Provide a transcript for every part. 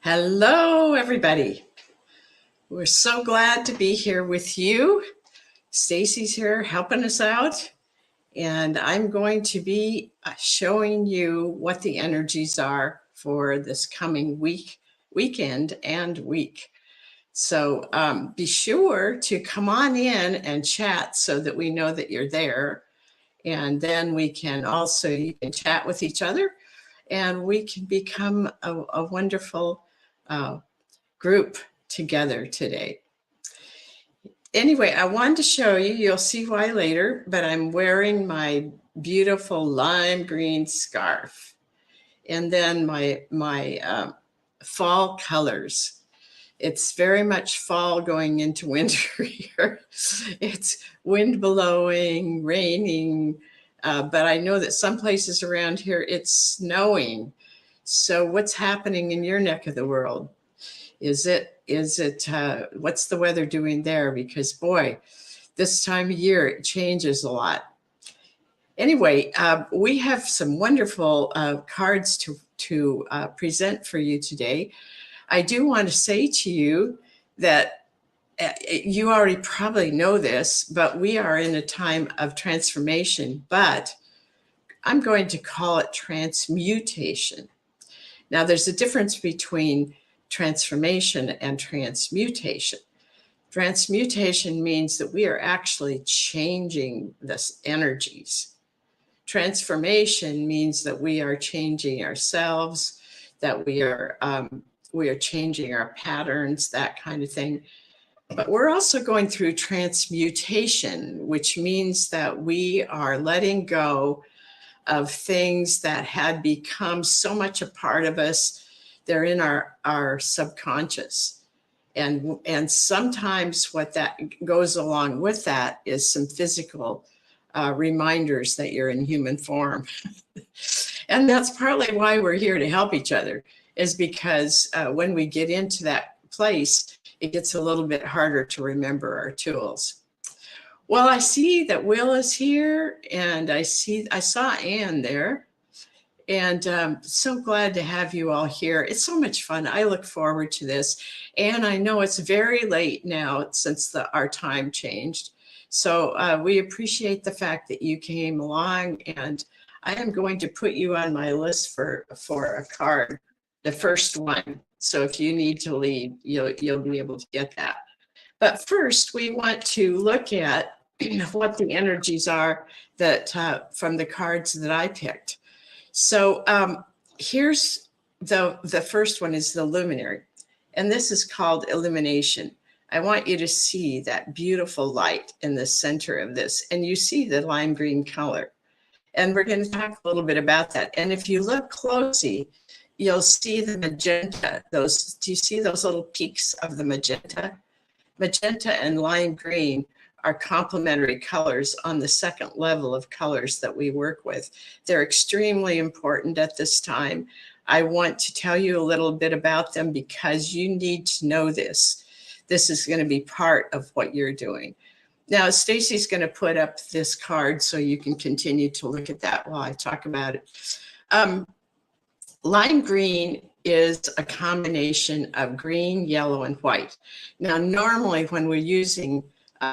Hello, everybody. We're so glad to be here with you. Stacy's here helping us out, and I'm going to be showing you what the energies are for this coming weekend and week. So be sure to come on in and chat so that we know that you're there. And then we can also, you can chat with each other and we can become a wonderful group together today. Anyway, I wanted to show you, you'll see why later, but I'm wearing my beautiful lime green scarf and then my fall colors. It's very much fall going into winter here. It's wind blowing, raining, but I know that some places around here it's snowing. So what's happening in your neck of the world? Is it what's the weather doing there? Because boy, this time of year it changes a lot. Anyway, we have some wonderful cards to present for you today. I do want to say to you that you already probably know this, but we are in a time of transformation, but I'm going to call it transmutation. Now, there's a difference between transformation and transmutation. Transmutation means that we are actually changing the energies. Transformation means that we are changing ourselves, that we are changing our patterns, that kind of thing. But we're also going through transmutation, which means that we are letting go of things that had become so much a part of us. They're in our subconscious. And sometimes what that goes along with that is some physical reminders that you're in human form. And that's partly why we're here, to help each other, is because when we get into that place, it gets a little bit harder to remember our tools. Well, I see that Will is here, and I saw Anne there, and so glad to have you all here. It's so much fun. I look forward to this, and I know it's very late now since our time changed. So we appreciate the fact that you came along, and I am going to put you on my list for a card, the first one. So if you need to leave, you'll be able to get that. But first, we want to look at what the energies are that from the cards that I picked. So here's the first one is the luminary, and this is called illumination. I want you to see that beautiful light in the center of this, and you see the lime green color. And we're going to talk a little bit about that. And if you look closely, you'll see the magenta. Do you see those little peaks of the magenta? Magenta and lime green are complementary colors on the second level of colors that we work with. They're extremely important at this time. I want to tell you a little bit about them because you need to know this. This is going to be part of what you're doing. Now, Stacy's going to put up this card so you can continue to look at that while I talk about it. Lime green is a combination of green, yellow, and white. Now, normally when we're using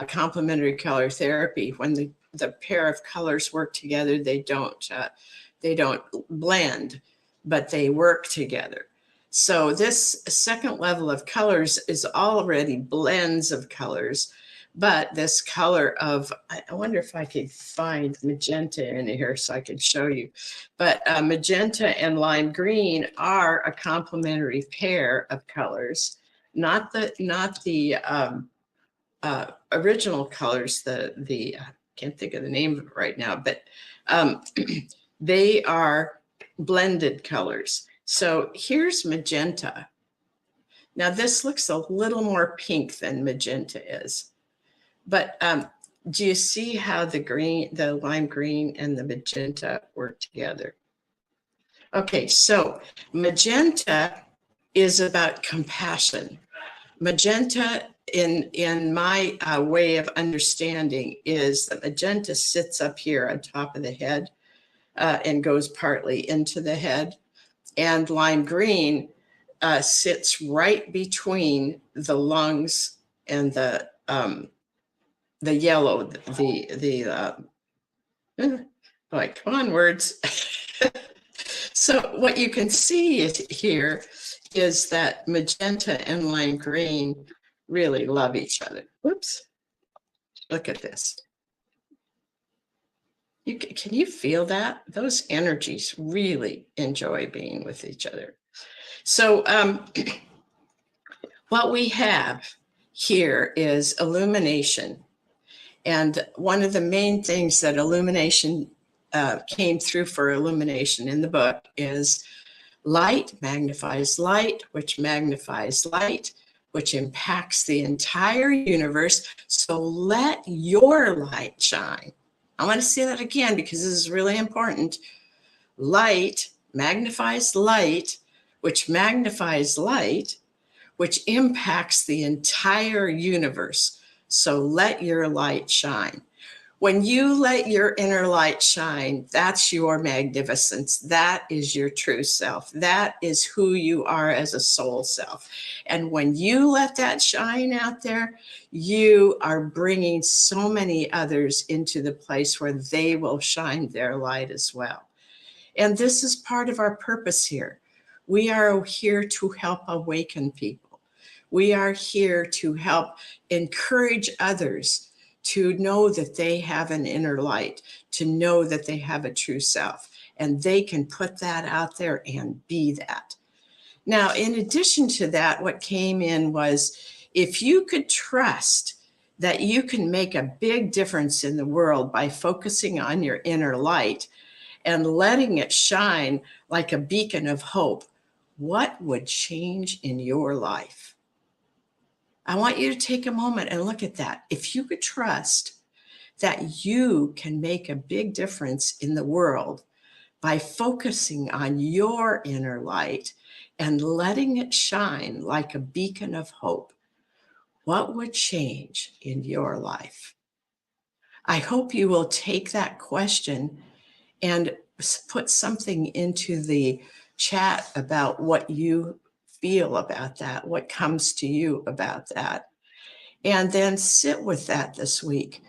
complementary color therapy, when the pair of colors work together, they don't blend, but they work together. So this second level of colors is already blends of colors, but this color of, I wonder if I could find magenta in here so I could show you. But magenta and lime green are a complementary pair of colors, not the original colors. The I can't think of the name of it right now, but they are blended colors. So here's magenta. Now this looks a little more pink than magenta is. But do you see how the lime green and the magenta work together? Okay, so magenta is about compassion. Magenta, in my way of understanding, is that magenta sits up here on top of the head and goes partly into the head. And lime green sits right between the lungs and the yellow, like, come on, words. So what you can see here is that magenta and lime green really love each other. Whoops. Look at this. Can you feel that? Those energies really enjoy being with each other. So what we have here is illumination. And one of the main things that illumination came through for illumination in the book is light magnifies light, which magnifies light, which impacts the entire universe. So let your light shine. I want to say that again because this is really important. Light magnifies light, which magnifies light, which impacts the entire universe. So let your light shine. When you let your inner light shine, that's your magnificence. That is your true self. That is who you are as a soul self. And when you let that shine out there, you are bringing so many others into the place where they will shine their light as well. And this is part of our purpose here. We are here to help awaken people. We are here to help encourage others to know that they have an inner light, to know that they have a true self, and they can put that out there and be that. Now, in addition to that, what came in was if you could trust that you can make a big difference in the world by focusing on your inner light and letting it shine like a beacon of hope, what would change in your life? I want you to take a moment and look at that. If you could trust that you can make a big difference in the world by focusing on your inner light and letting it shine like a beacon of hope, what would change in your life? I hope you will take that question and put something into the chat about what you feel about that, what comes to you about that, and then sit with that this week.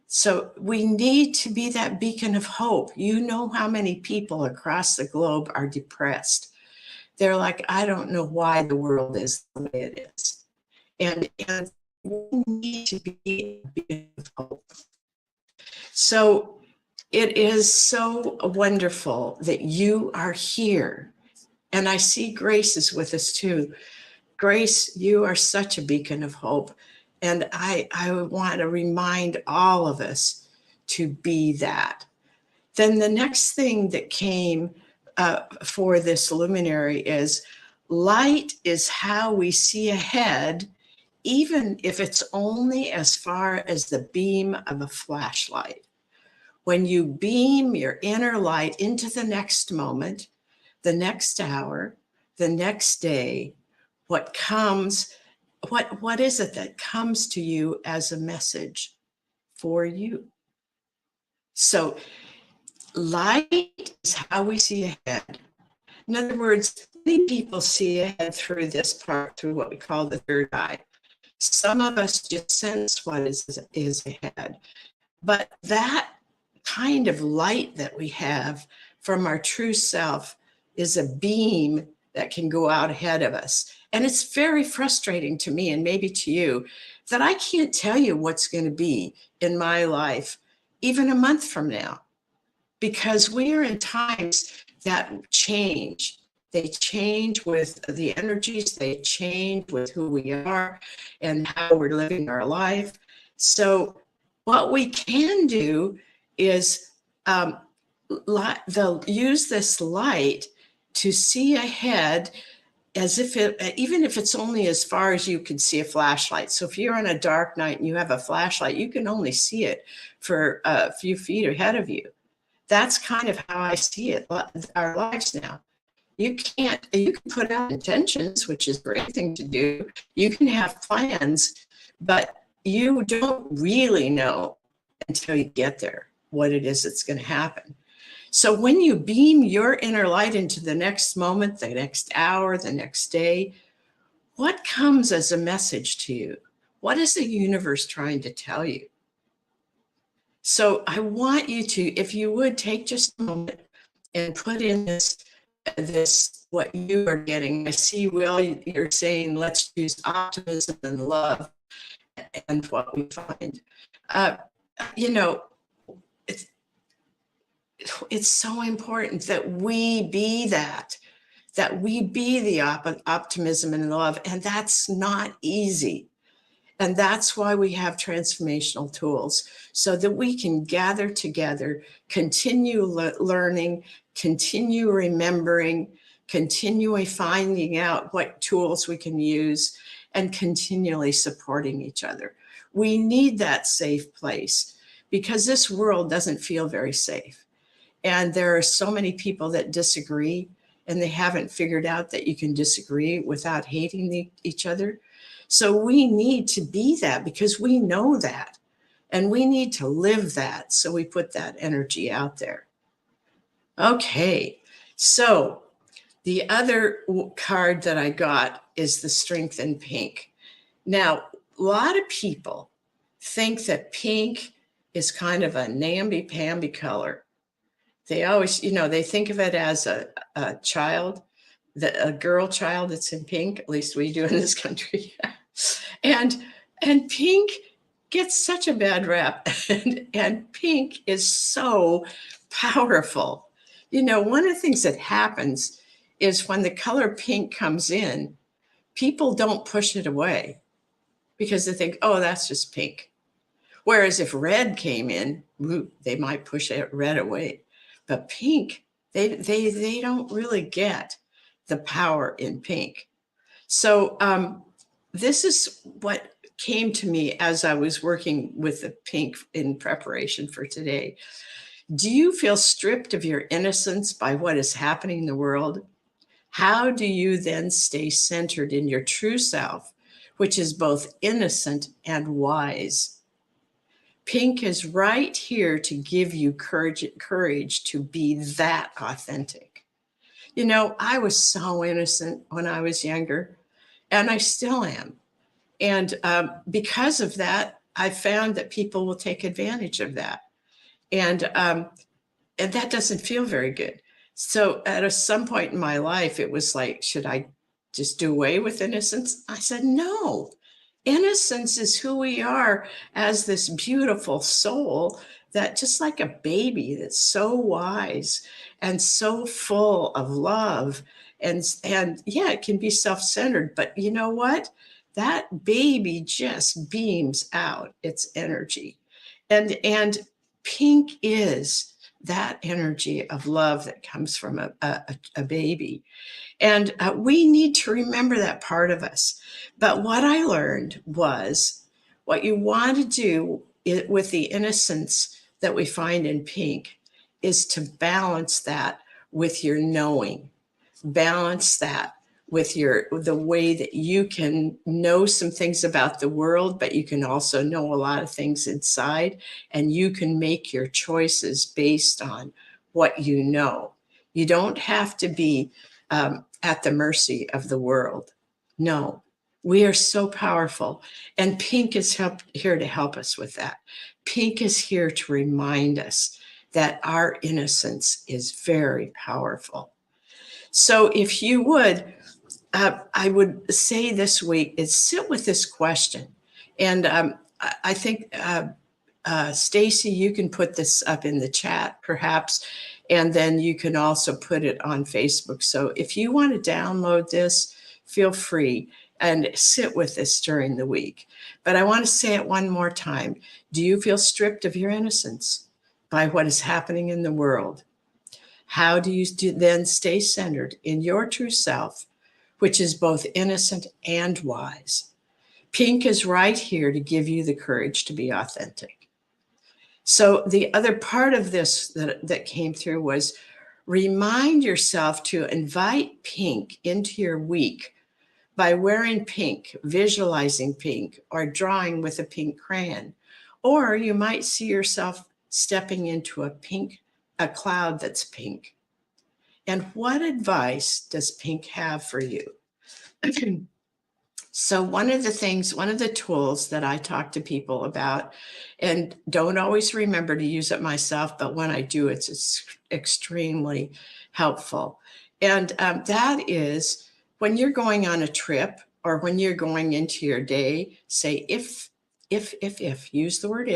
So we need to be that beacon of hope. You know how many people across the globe are depressed. They're like, I don't know why the world is the way it is. And we need to be a beacon of hope. So it is so wonderful that you are here. And I see Grace is with us too. Grace, you are such a beacon of hope. And I want to remind all of us to be that. Then the next thing that came for this luminary is light is how we see ahead, even if it's only as far as the beam of a flashlight. When you beam your inner light into the next moment, the next hour, the next day, what is it that comes to you as a message for you? So light is how we see ahead. In other words, many people see ahead through this part, through what we call the third eye. Some of us just sense what is ahead. But that kind of light that we have from our true self is a beam that can go out ahead of us. And it's very frustrating to me, and maybe to you, that I can't tell you what's going to be in my life even a month from now, because we are in times that change. They change with the energies, they change with who we are and how we're living our life. So what we can do is use this light to see ahead, as if even if it's only as far as you can see a flashlight. So if you're on a dark night and you have a flashlight, you can only see it for a few feet ahead of you. That's kind of how I see it, our lives now. You can put out intentions, which is a great thing to do. You can have plans, but you don't really know until you get there what it is that's going to happen. So when you beam your inner light into the next moment, the next hour, the next day, what comes as a message to you? What is the universe trying to tell you? So I want you to, if you would, take just a moment and put in this what you are getting. I see, Will, you're saying let's choose optimism and love and what we find. Uh, you know, it's so important that we be that we be the optimism and love, and that's not easy. And that's why we have transformational tools, so that we can gather together, continue learning, continue remembering, continue finding out what tools we can use, and continually supporting each other. We need that safe place because this world doesn't feel very safe. And there are so many people that disagree, and they haven't figured out that you can disagree without hating each other. So we need to be that because we know that, and we need to live that. So we put that energy out there. Okay, so the other card that I got is the Strength in Pink. Now, a lot of people think that pink is kind of a namby-pamby color. They always, they think of it as a child, a girl child that's in pink. At least we do in this country. and pink gets such a bad rap, and pink is so powerful. One of the things that happens is when the color pink comes in, people don't push it away because they think, oh, that's just pink. Whereas if red came in, they might push red away. But pink, they don't really get the power in pink. So this is what came to me as I was working with the pink in preparation for today. Do you feel stripped of your innocence by what is happening in the world? How do you then stay centered in your true self, which is both innocent and wise? Pink is right here to give you courage to be that authentic. I was so innocent when I was younger, and I still am. And because of that, I found that people will take advantage of that. And that doesn't feel very good. So at some point in my life, it was like, should I just do away with innocence? I said, no. Innocence is who we are as this beautiful soul that, just like a baby that's so wise and so full of love. And yeah, it can be self-centered, but you know what? That baby just beams out its energy. And pink is that energy of love that comes from a baby. And we need to remember that part of us. But what I learned was what you want to do with the innocence that we find in pink is to balance that with your knowing, balance that with the way that you can know some things about the world, but you can also know a lot of things inside, and you can make your choices based on what you know. You don't have to be at the mercy of the world. No, we are so powerful, and pink is here to help us with that. Pink is here to remind us that our innocence is very powerful. So if you would, I would say this week is sit with this question. And I think, Stacy, you can put this up in the chat perhaps, and then you can also put it on Facebook. So if you want to download this, feel free and sit with this during the week. But I want to say it one more time. Do you feel stripped of your innocence by what is happening in the world? How do you then stay centered in your true self, which is both innocent and wise? Pink is right here to give you the courage to be authentic. So the other part of this that came through was remind yourself to invite pink into your week by wearing pink, visualizing pink, or drawing with a pink crayon. Or you might see yourself stepping into a pink a cloud that's pink. And what advice does pink have for you? So one of the tools that I talk to people about, and don't always remember to use it myself, but when I do, it's extremely helpful. And that is when you're going on a trip or when you're going into your day, say, if, use the word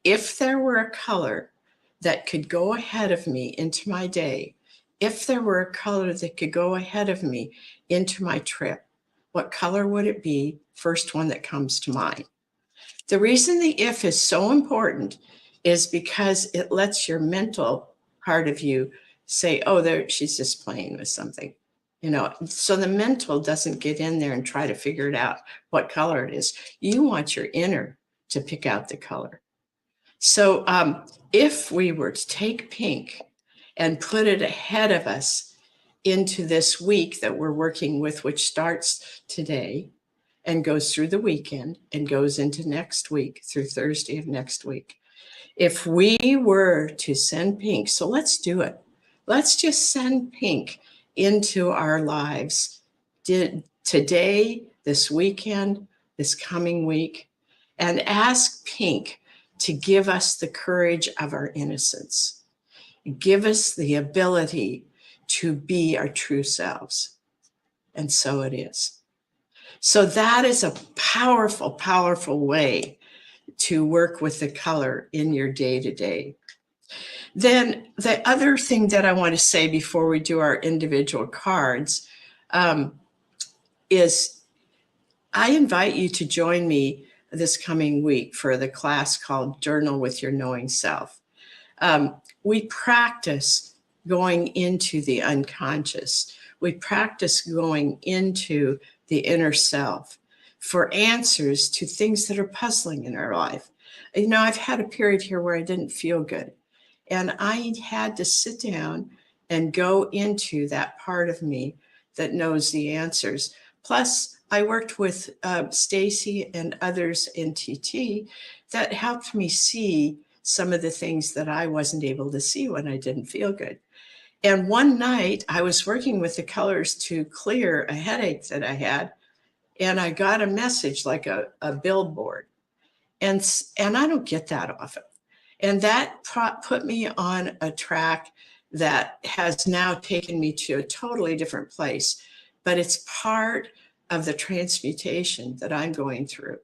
if there were a color that could go ahead of me into my day, if there were a color that could go ahead of me into my trip, what color would it be? First one that comes to mind. The reason the if is so important is because it lets your mental part of you say, oh, there, she's just playing with something. So the mental doesn't get in there and try to figure it out what color it is. You want your inner to pick out the color. So if we were to take pink and put it ahead of us into this week that we're working with, which starts today and goes through the weekend and goes into next week through Thursday of next week. If we were to send pink, so let's do it. Let's just send pink into our lives today, this weekend, this coming week, and ask pink to give us the courage of our innocence. Give us the ability to be our true selves. And so it is. So that is a powerful, powerful way to work with the color in your day-to-day. Then the other thing that I want to say before we do our individual cards is I invite you to join me this coming week for the class called Journal with Your Knowing Self. We practice going into the unconscious. We practice going into the inner self for answers to things that are puzzling in our life. I've had a period here where I didn't feel good, and I had to sit down and go into that part of me that knows the answers. Plus, I worked with Stacy and others in TT that helped me see some of the things that I wasn't able to see when I didn't feel good. And one night I was working with the colors to clear a headache that I had, and I got a message like a billboard. And I don't get that often. And that put me on a track that has now taken me to a totally different place. But it's part of the transmutation that I'm going through.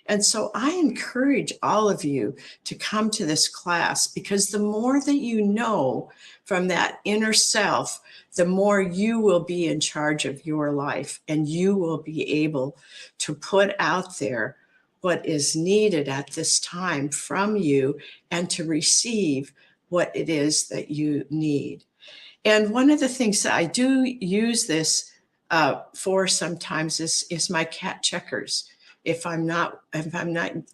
And so I encourage all of you to come to this class, because the more that you know from that inner self, the more you will be in charge of your life, and you will be able to put out there what is needed at this time from you and to receive what it is that you need. And one of the things that I do use this for sometimes is my cat checkers. If I'm not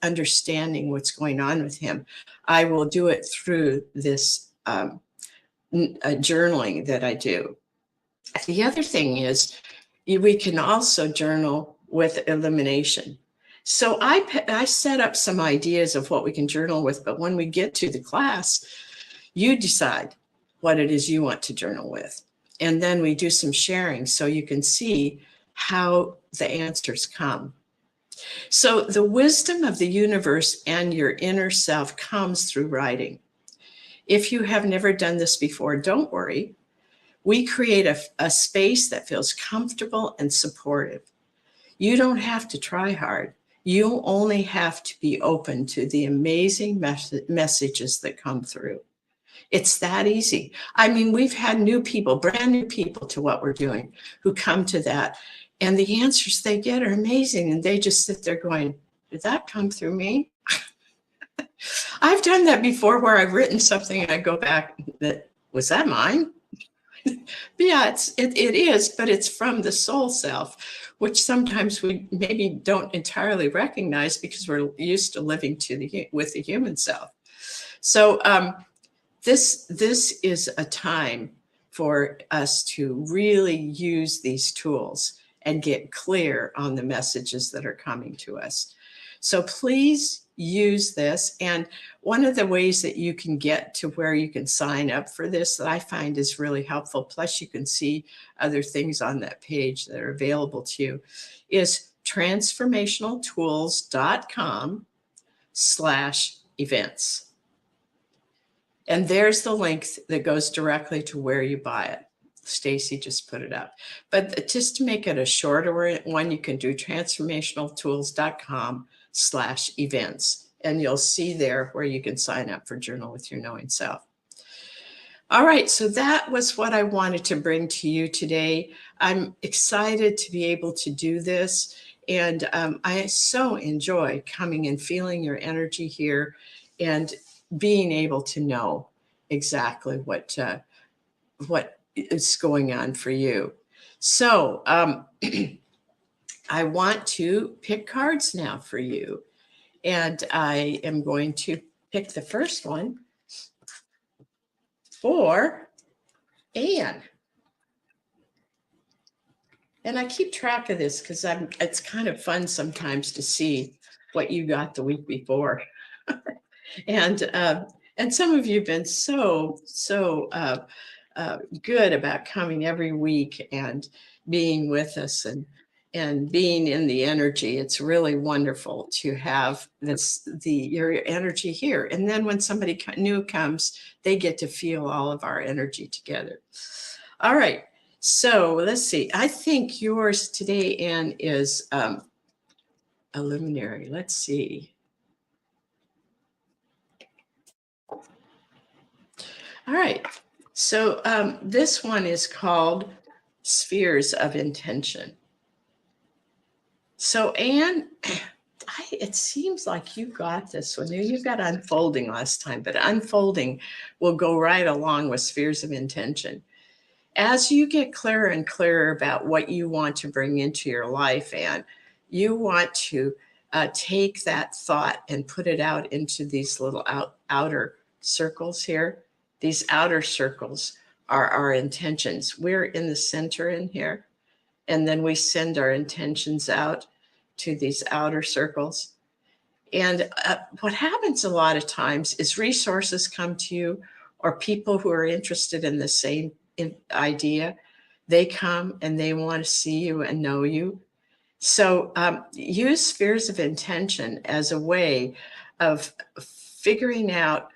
understanding what's going on with him, I will do it through this journaling that I do. The other thing is we can also journal with elimination. So I set up some ideas of what we can journal with, but when we get to the class, you decide what it is you want to journal with. And then we do some sharing so you can see how the answers come. So the wisdom of the universe and your inner self comes through writing. If you have never done this before, don't worry. We create a space that feels comfortable and supportive. You don't have to try hard. You only have to be open to the amazing messages that come through. It's that easy. I mean, we've had new people, brand new people to what we're doing, who come to that. And the answers they get are amazing. And they just sit there going, did that come through me? I've done that before, where I've written something and I go back, was that mine? Yeah, it is, but it's from the soul self, which sometimes we maybe don't entirely recognize because we're used to living with the human self. So this is a time for us to really use these tools and get clear on the messages that are coming to us. So please use this. And one of the ways that you can get to where you can sign up for this that I find is really helpful, plus you can see other things on that page that are available to you, is transformationaltools.com/events. And there's the link that goes directly to where you buy it. Stacy just put it up. But just to make it a shorter one, you can do transformationaltools.com/events. And you'll see there where you can sign up for Journal with Your Knowing Self. All right, so that was what I wanted to bring to you today. I'm excited to be able to do this. And I so enjoy coming and feeling your energy here and being able to know exactly what is going on for you. So I want to pick cards now for you. And I am going to pick the first one for Anne. And I keep track of this because it's kind of fun sometimes to see what you got the week before. And some of you have been so good about coming every week and being with us and being in the energy. It's really wonderful to have your energy here. And then when somebody new comes, they get to feel all of our energy together. All right. So let's see. I think yours today, Anne, is a luminary. Let's see. All right. So this one is called Spheres of Intention. So Anne, it seems like you got this one. You got Unfolding last time, but Unfolding will go right along with Spheres of Intention. As you get clearer and clearer about what you want to bring into your life, and you want to take that thought and put it out into these little outer circles here. These outer circles are our intentions. We're in the center in here, and then we send our intentions out to these outer circles. And what happens a lot of times is resources come to you, or people who are interested in the same idea. They come and they want to see you and know you. So use Spheres of Intention as a way of figuring out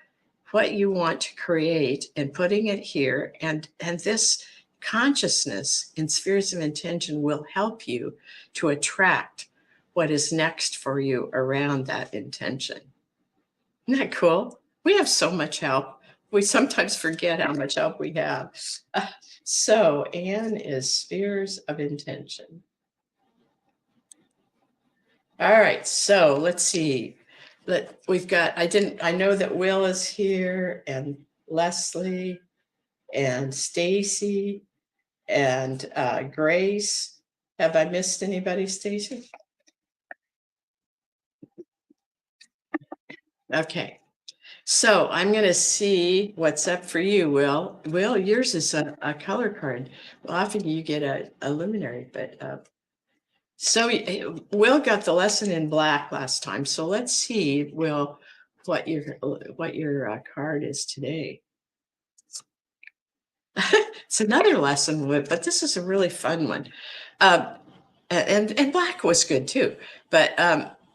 what you want to create and putting it here. And this consciousness in Spheres of Intention will help you to attract what is next for you around that intention. Isn't that cool? We have so much help. We sometimes forget how much help we have. So Anne is Spheres of Intention. All right, so let's see. We've got, I know that Will is here, and Leslie, and Stacy, and Grace. Have I missed anybody, Stacy? Okay. So I'm going to see what's up for you, Will. Will, yours is a color card. Well, often you get a luminary, but so Will got the lesson in black last time. So let's see, Will, what your card is today. It's another lesson, but this is a really fun one. And black was good too, but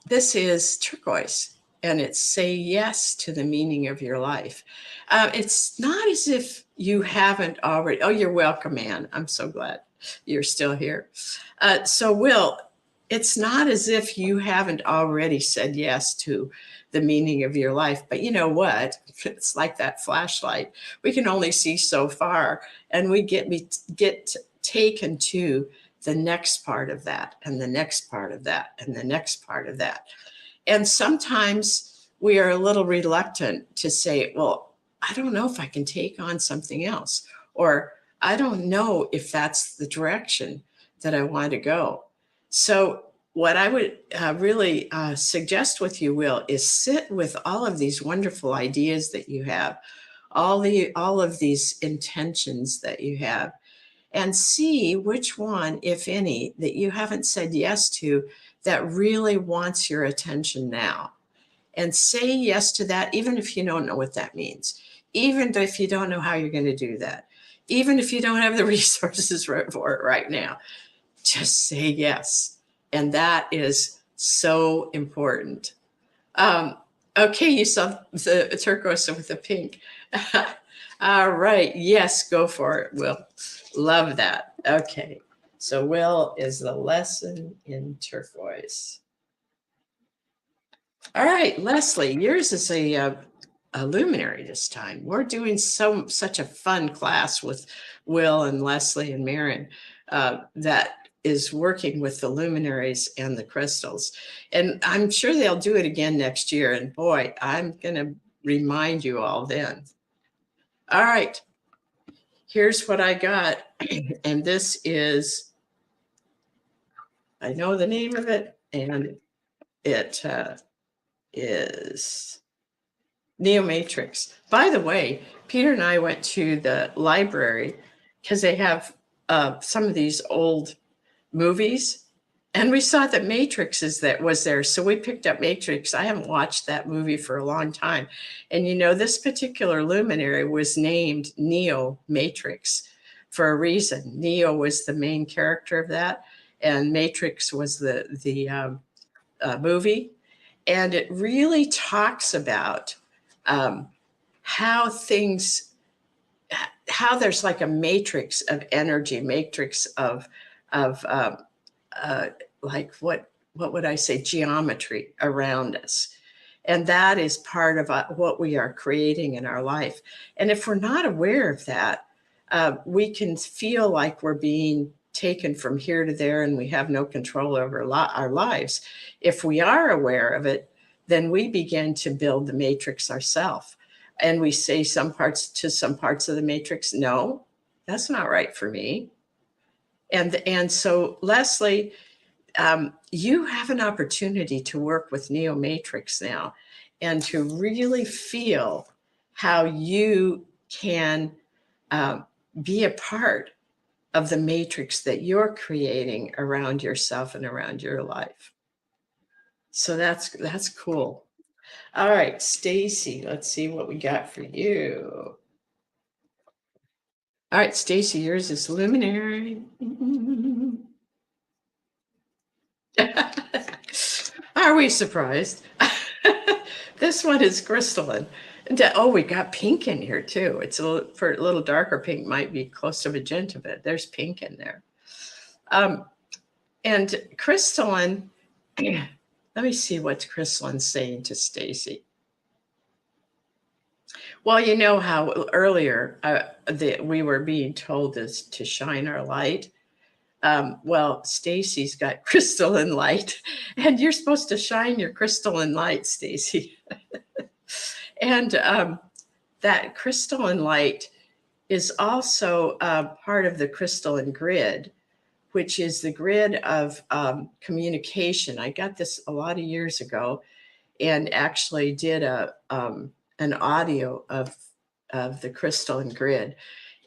this is turquoise. And it's say yes to the meaning of your life. It's not as if you haven't already. Oh, you're welcome, Anne. I'm so glad you're still here. So Will, it's not as if you haven't already said yes to the meaning of your life. But you know what? It's like that flashlight. We can only see so far, and we get taken to the next part of that, and the next part of that, and the next part of that. And sometimes we are a little reluctant to say, well, I don't know if I can take on something else, or I don't know if that's the direction that I want to go. So what I would really suggest with you, Will, is sit with all of these wonderful ideas that you have, all of these intentions that you have, and see which one, if any, that you haven't said yes to, that really wants your attention now. And say yes to that, even if you don't know what that means, even if you don't know how you're going to do that, even if you don't have the resources for it right now, just say yes. And that is so important. Okay, you saw the turquoise with the pink. All right, yes, go for it, Will. Love that. Okay, so Will is the lesson in turquoise. All right, Leslie, yours is a luminary this time. We're doing such a fun class with Will and Leslie and Marin that is working with the luminaries and the crystals. And I'm sure they'll do it again next year. And boy, I'm going to remind you all then. All right, here's what I got. And this is, I know the name of it, and it is Neomatrix. By the way, Peter and I went to the library because they have some of these old movies, and we saw that Matrix was there. So we picked up Matrix. I haven't watched that movie for a long time. And you know, this particular luminary was named Neo Matrix for a reason. Neo was the main character of that, and Matrix was the movie. And it really talks about how there's like a matrix of energy, matrix of like what would I say, geometry around us. And that is part of what we are creating in our life. And if we're not aware of that, we can feel like we're being taken from here to there and we have no control over our lives. If we are aware of it, then we begin to build the matrix ourselves. And we say some parts of the matrix, no, that's not right for me. And so, Leslie, you have an opportunity to work with Neo Matrix now and to really feel how you can be a part of the matrix that you're creating around yourself and around your life. So that's cool. All right, Stacy, let's see what we got for you. All right, Stacy, yours is luminary. Are we surprised? This one is crystalline. Oh, we got pink in here too. It's for a little darker pink, might be close to magenta, but there's pink in there. And crystalline, let me see what crystalline's saying to Stacy. Well, you know how earlier we were being told to shine our light. Well, Stacy's got crystalline light, and you're supposed to shine your crystalline light, Stacy. And that crystalline light is also part of the crystalline grid, which is the grid of communication. I got this a lot of years ago, and actually did an audio of the crystalline grid.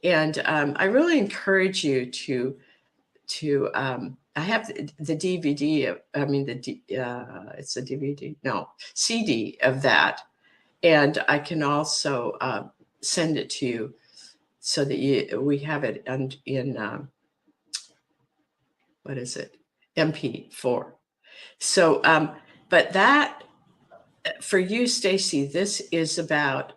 And I really encourage you to I have the DVD. It's a DVD, no, CD of that, and I can also send it to you so that we have it in what is it, MP4. So, but that for you, Stacy, this is about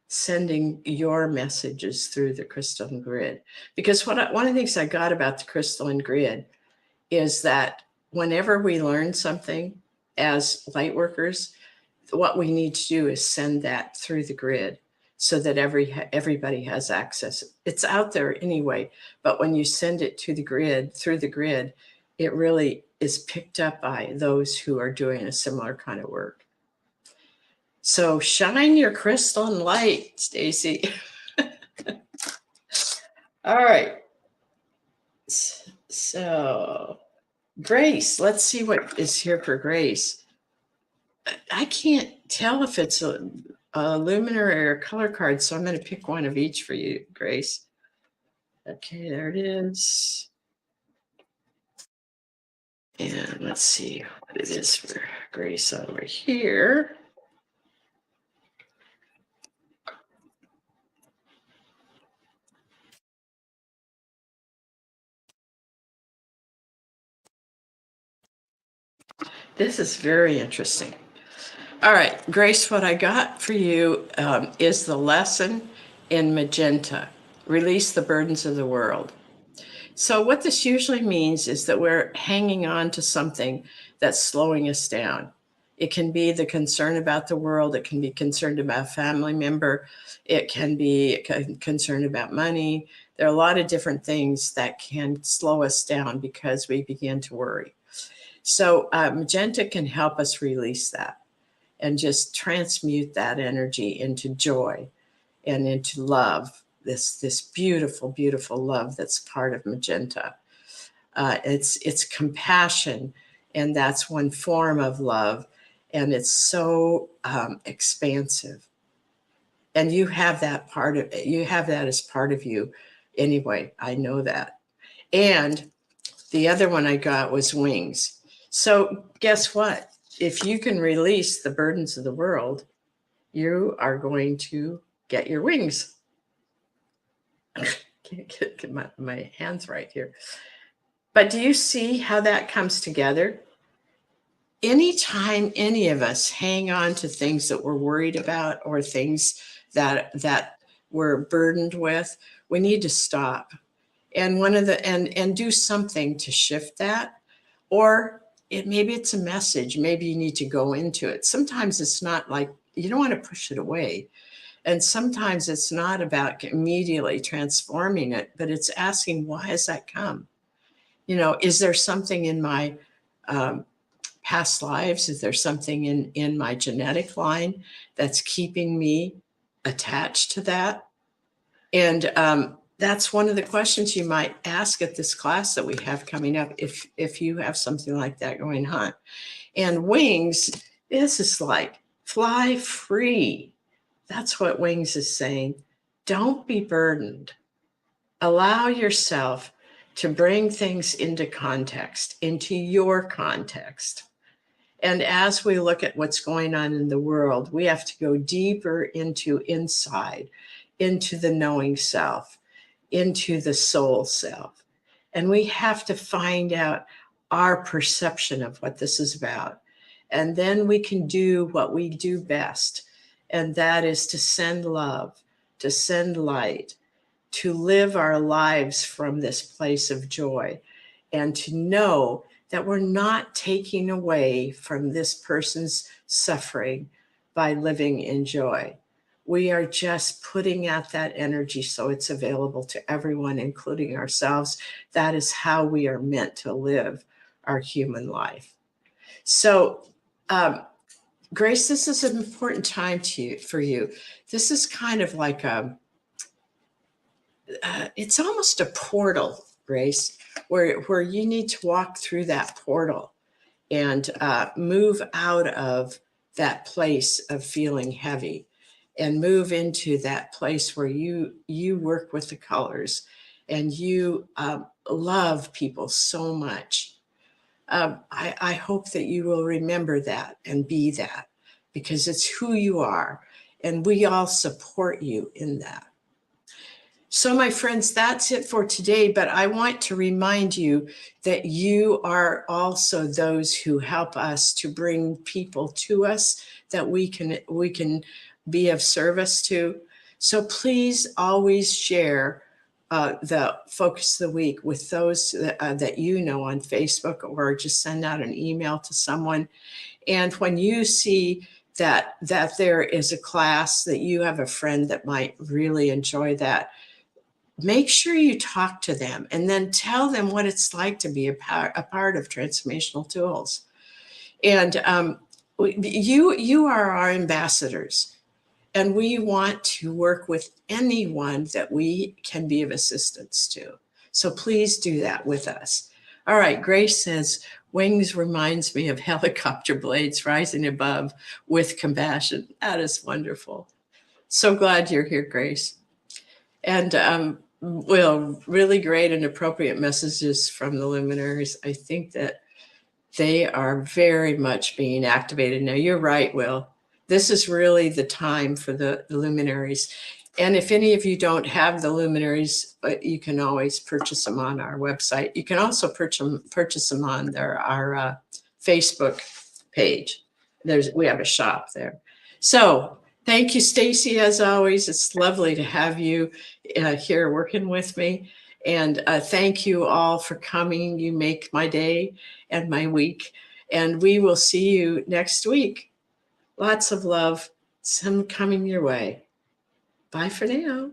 sending your messages through the crystalline grid. Because one of the things I got about the crystalline grid is that whenever we learn something as light workers, what we need to do is send that through the grid so that everybody has access. It's out there anyway, but when you send it to the grid, through the grid, it really is picked up by those who are doing a similar kind of work. So shine your crystalline light, Stacy. All right. So Grace, let's see what is here for Grace. I can't tell if it's a luminary or a color card, so I'm going to pick one of each for you, Grace. Okay, there it is. And let's see what it is for Grace over here. This is very interesting. All right, Grace, what I got for you is the lesson in magenta, release the burdens of the world. So what this usually means is that we're hanging on to something that's slowing us down. It can be the concern about the world. It can be concerned about a family member. It can be concerned about money. There are a lot of different things that can slow us down because we begin to worry. So magenta can help us release that and just transmute that energy into joy and into love, this beautiful, beautiful love that's part of magenta. It's compassion, and that's one form of love, and it's so expansive. And you have that as part of you anyway. I know that. And the other one I got was wings. So guess what? If you can release the burdens of the world, you are going to get your wings. Can't get my hands right here. But do you see how that comes together? Anytime any of us hang on to things that we're worried about or things that we're burdened with, we need to stop and and do something to shift that. Or maybe it's a message. Maybe you need to go into it. Sometimes it's not like you don't want to push it away. And sometimes it's not about immediately transforming it, but it's asking, why has that come? Is there something in my um, past lives? Is there something in my genetic line that's keeping me attached to that? And that's one of the questions you might ask at this class that we have coming up if you have something like that going on. And wings, this is like fly free. That's what wings is saying. Don't be burdened. Allow yourself to bring things into context, into your context. And as we look at what's going on in the world, we have to go deeper into inside, into the knowing self, into the soul self. And we have to find out our perception of what this is about. And then we can do what we do best, and that is to send love, to send light, to live our lives from this place of joy, and to know that we're not taking away from this person's suffering by living in joy. We are just putting out that energy so it's available to everyone, including ourselves. That is how we are meant to live our human life. So, Grace, this is an important time for you. This is kind of like it's almost a portal, Grace, where you need to walk through that portal and move out of that place of feeling heavy and move into that place where you work with the colors and you love people so much. I hope that you will remember that and be that, because it's who you are, and we all support you in that. So, my friends, that's it for today. But I want to remind you that you are also those who help us to bring people to us that we can be of service to. So please always share the focus of the week with those that you know on Facebook, or just send out an email to someone. And when you see that there is a class that you have a friend that might really enjoy that, make sure you talk to them and then tell them what it's like to be a part of Transformational Tools. And you are our ambassadors, and we want to work with anyone that we can be of assistance to. So please do that with us. All right, Grace says, wings reminds me of helicopter blades rising above with compassion. That is wonderful. So glad you're here, Grace. And well, really great and appropriate messages from the luminaries. I think that they are very much being activated. Now, you're right, Will. This is really the time for the luminaries. And if any of you don't have the luminaries, you can always purchase them on our website. You can also purchase them on our Facebook page. We have a shop there. So thank you, Stacy, as always. It's lovely to have you here working with me. And thank you all for coming. You make my day and my week. And we will see you next week. Lots of love. Some coming your way. Bye for now.